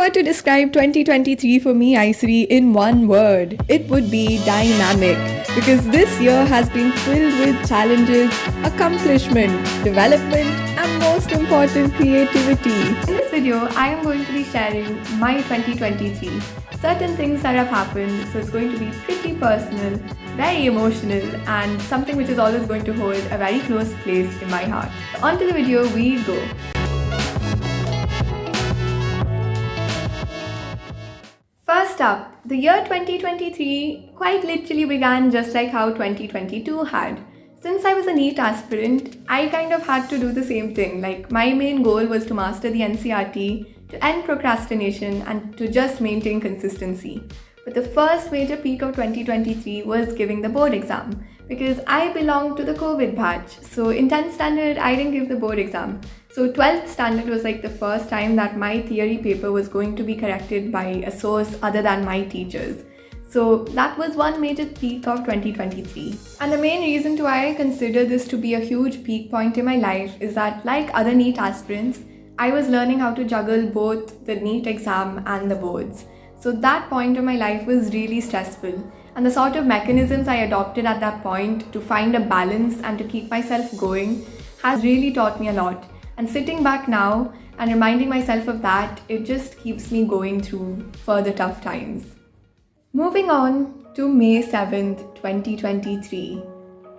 were to describe 2023 for me, Aisiri, in one word, it would be dynamic. Because this year has been filled with challenges, accomplishment, development, and most important, creativity. In this video, I am going to be sharing my 2023. Certain things that have happened, so it's going to be pretty personal, very emotional, and something which is always going to hold a very close place in my heart. On to the video we go. First up, the year 2023 quite literally began just like how 2022 had. Since I was a NEET aspirant, I kind of had to do the same thing. Like, my main goal was to master the NCRT, to end procrastination, and to just maintain consistency. But the first major peak of 2023 was giving the board exam, because I belonged to the COVID batch. So in 10th standard, I didn't give the board exam. So 12th standard was like the first time that my theory paper was going to be corrected by a source other than my teachers. So that was one major peak of 2023. And the main reason why I consider this to be a huge peak point in my life is that, like other NEET aspirants, I was learning how to juggle both the NEET exam and the boards. So that point of my life was really stressful. And the sort of mechanisms I adopted at that point to find a balance and to keep myself going has really taught me a lot. And sitting back now and reminding myself of that, it just keeps me going through further tough times. Moving on to May 7th, 2023.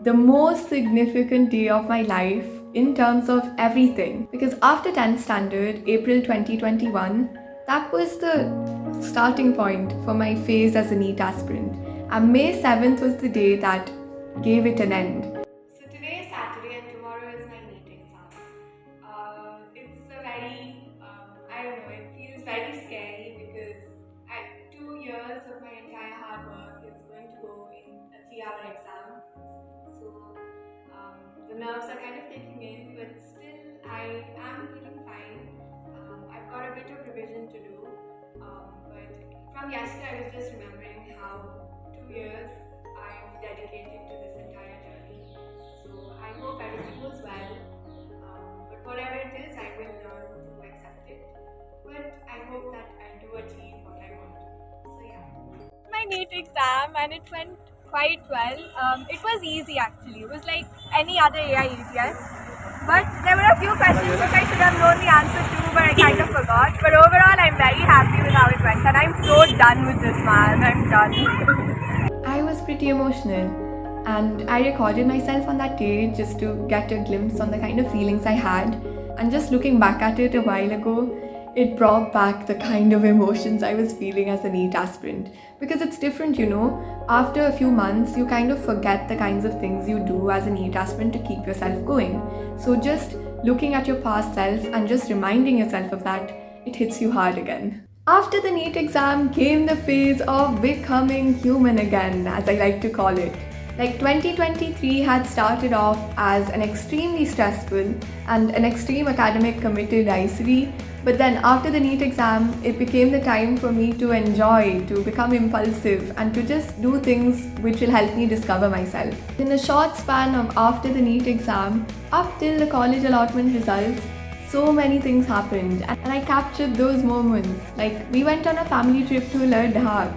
The most significant day of my life in terms of everything. Because after 10th standard, April 2021, that was the starting point for my phase as a NEET aspirant. And May 7th was the day that gave it an end. So today is Saturday and tomorrow is my NEET exam. It's a very, I don't know, it feels very scary because 2 years of my entire hard work is going to go in a 3-hour exam. So the nerves are kind of kicking in, but still I am feeling fine. I've got a bit of revision to do, but from yesterday I was just remembering how 2 years I've dedicated to this entire journey. So I hope everything goes well, but whatever it is, I will learn to accept it. But I hope that I do achieve what I want. So yeah. My NEET exam and it went quite well. It was easy actually. It was like any other AIETS. But there were a few questions which I should have known the answer to, but I kind of forgot. But overall, I'm very happy with how it went, and I'm so done with this, man. I'm done. I was pretty emotional, and I recorded myself on that day just to get a glimpse on the kind of feelings I had. And just looking back at it a while ago, it brought back the kind of emotions I was feeling as a NEET aspirant. Because it's different, you know. After a few months, you kind of forget the kinds of things you do as a NEET aspirant to keep yourself going. So just looking at your past self and just reminding yourself of that, it hits you hard again. After the NEET exam came the phase of becoming human again, as I like to call it. Like 2023 had started off as an extremely stressful and an extreme academic committed Aisiri, but then after the NEET exam, it became the time for me to enjoy, to become impulsive, and to just do things which will help me discover myself. In a short span of after the NEET exam, up till the college allotment results, so many things happened, and I captured those moments. Like, we went on a family trip to Ladakh.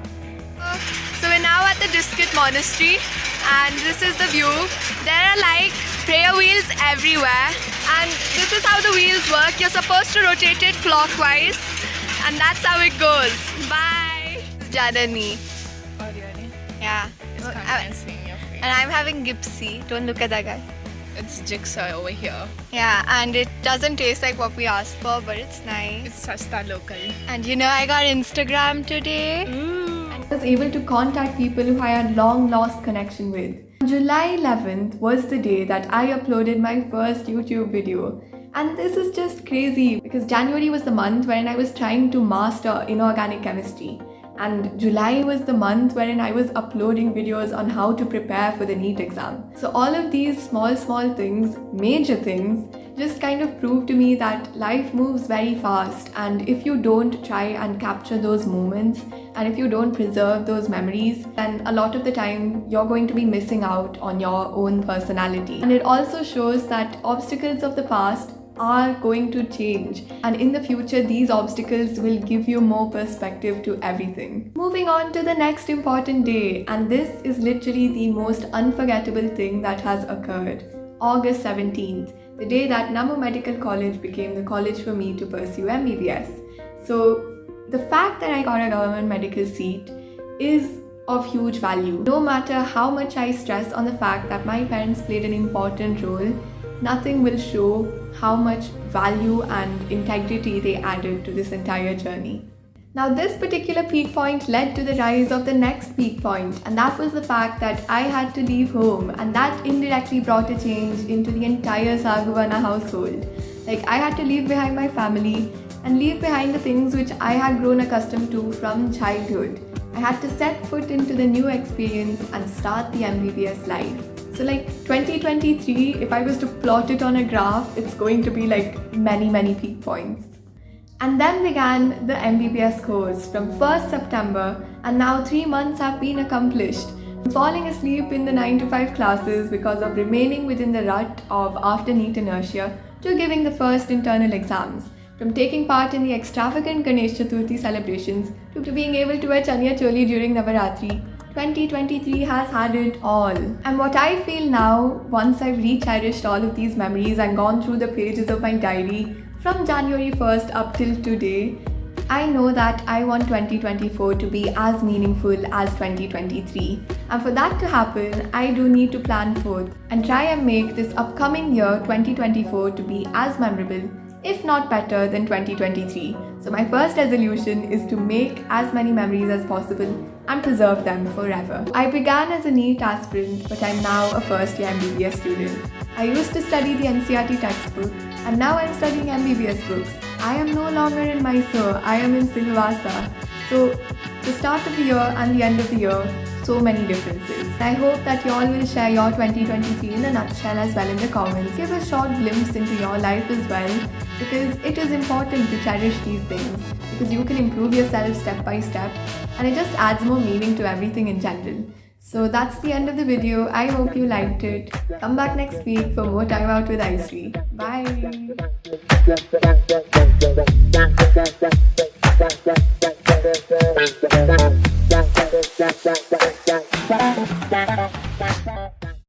So we're now at the Diskit Monastery, and this is the view. There are like prayer wheels everywhere, and this is how the wheels work. You're supposed to rotate it clockwise, and that's how it goes. Bye! Jadani. Oh, really? Yeah. It's kind of nice seeing your face. And I'm having Gipsy. Don't look at that guy. It's jigsaw over here. Yeah, and it doesn't taste like what we asked for, but it's nice. It's Sasta local. And you know, I got Instagram today. Ooh. I was able to contact people who I had long lost connection with. July 11th was the day that I uploaded my first YouTube video. And this is just crazy because January was the month when I was trying to master inorganic chemistry. And July was the month wherein I was uploading videos on how to prepare for the NEET exam. So all of these small things, major things, just kind of prove to me that life moves very fast, and if you don't try and capture those moments, and if you don't preserve those memories, then a lot of the time you're going to be missing out on your own personality. And it also shows that obstacles of the past are going to change, and in the future these obstacles will give you more perspective to everything. Moving on to the next important day, and this is literally the most unforgettable thing that has occurred. August 17th, the day that Namo Medical College became the college for me to pursue MBBS. So the fact that I got a government medical seat is of huge value. No matter how much I stress on the fact that my parents played an important role, nothing will show how much value and integrity they added to this entire journey. Now, this particular peak point led to the rise of the next peak point, and that was the fact that I had to leave home, and that indirectly brought a change into the entire Sagavana household. Like, I had to leave behind my family and leave behind the things which I had grown accustomed to from childhood. I had to set foot into the new experience and start the MBBS life. So 2023, if I was to plot it on a graph, it's going to be many peak points. And then began the MBBS course from 1st September, and now 3 months have been accomplished. From falling asleep in the 9 to 5 classes because of remaining within the rut of after NEET inertia, to giving the first internal exams. From taking part in the extravagant Ganesh Chaturthi celebrations to being able to wear Chaniya Choli during Navaratri, 2023 has had it all. And what I feel now, once I've re-cherished all of these memories and gone through the pages of my diary from January 1st up till today, I know that I want 2024 to be as meaningful as 2023. And for that to happen, I do need to plan forth and try and make this upcoming year 2024 to be as memorable, if not better, than 2023. So my first resolution is to make as many memories as possible and preserve them forever. I began as a NEET aspirant, but I'm now a first year MBBS student. I used to study the NCERT textbook, and now I'm studying MBBS books. I am no longer in Mysore, I am in Silvassa. So the start of the year and the end of the year, so many differences. I hope that you all will share your 2023 in a nutshell as well in the comments. Give a short glimpse into your life as well, because it is important to cherish these things, because you can improve yourself step by step, and it just adds more meaning to everything in general. So that's the end of the video. I hope you liked it. Come back next week for more Time Out with Aisiri. Bye!